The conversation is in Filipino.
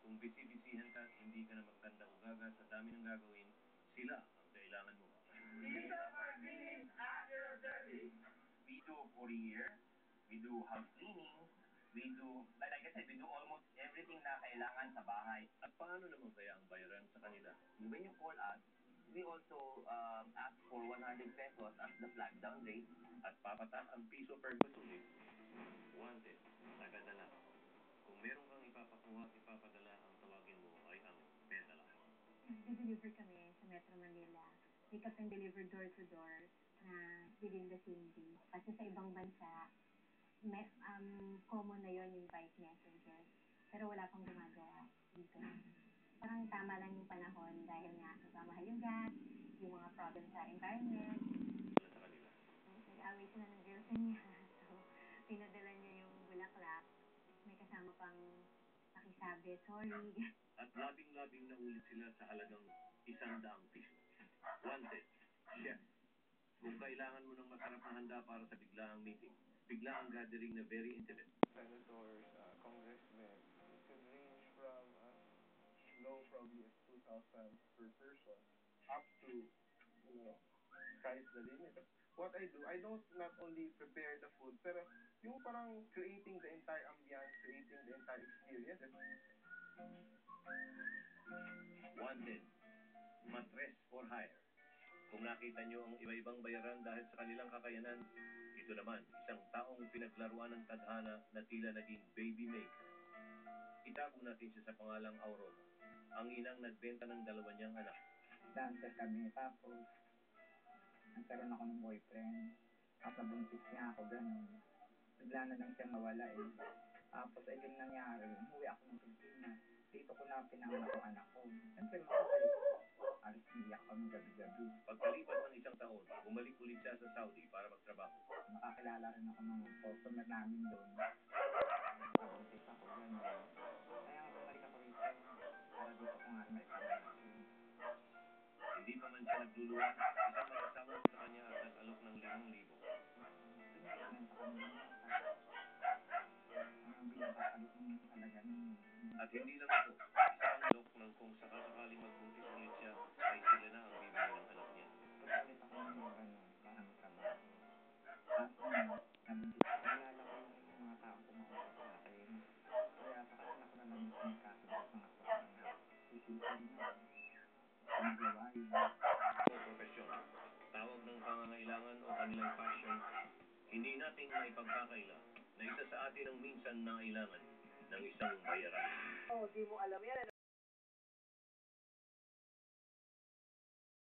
Kung busy-busyhan ka, hindi ka na magtandang ugaga sa dami ng gagawin, sila ang kailangan mo. We do 40 year, we do house cleaning, we do, like I said, we do almost everything na kailangan sa bahay. At paano naman kaya ang bayaran sa kanila? When you call us, we also ask for 100 pesos as the flag down rate. At papatas ang piso per gusulit. Wanted, tagadala. Kung meron kang ipapakuha at ipapadala, ang tawagin mo ay ang pedala. Nag-deliver kami sa Metro Manila. Pick up and deliver door to door na within the same day. Kasi sa ibang bansa, common na yon yung bike messenger. Pero wala pang gumagawa dito. Parang tama lang yung panahon dahil nga nagmamahal yung gas, yung mga problem sa environment. Sa kanila. Nag-away sila ng girlfriend niya. So, pinadala niya yung bulaklak. May kasama pang pakisabi, sorry. At labing-labing na ulit sila sa halagang 100 piso. Wanted, chef. Kung kailangan mo ng masarap na handa para sa biglaang meeting, biglaang gathering na very intimate. Senators, congressmen, it could range from low probably as 2,000 per person up to, sky's the limit. What I do, I don't not only prepare the food, pero yung parang creating the entire ambiance, creating the entire experience. Wanted, mattress for hire. Kung nakita nyo ang iba-ibang bayaran dahil sa kanilang kakayanan, ito naman, isang taong pinaglaruan ng tadhana na tila naging baby maker. Itago natin siya sa pangalang Aurora, ang inang nagbenta ng 2 niyang anak. Dancer kami, tapos nagkaroon ako ng boyfriend. Tapos nabuntis niya ako, ganun. Bigla na lang siya mawala eh. Tapos ay yung nangyari, umuwi ako ng Pilipinas. Dito ko na pinanganak ang anak ko. Siyempre makakalit ko. Alis niyak ako ng gabi-gabi. Pagkalipas ng 1 taon, bumalik ulit siya sa Saudi para magtrabaho. Nakakilala rin ako ng customer namin doon. Nabuntis ako, ganun. Kaya bumalik ako rito. Para dito ko nga may pamilya. Hindi pa man siya nagluluwan, isang mag-asawa sa kanya at nag-alok ng 5,000. At hindi lang ito, isang alok ng kung sakasakaling magbuntis ulit siya, ay sila na ang bibili ng anak niya. Ulit ako ng ganun, para magtrabaho. Tapos nabuntis ko, nalala ko yung mga taong kumakausap sa akin. Kaya sa kanila ko na lang mismo nagkasagot ng ako sa anak. Sisipin mo, kumagawain. O profesyon, tawag ng pangangailangan o kanilang passion, hindi natin maipagkakaila na isa sa atin ang minsan nangailangan ng isang bayaran. Di mo alam yan.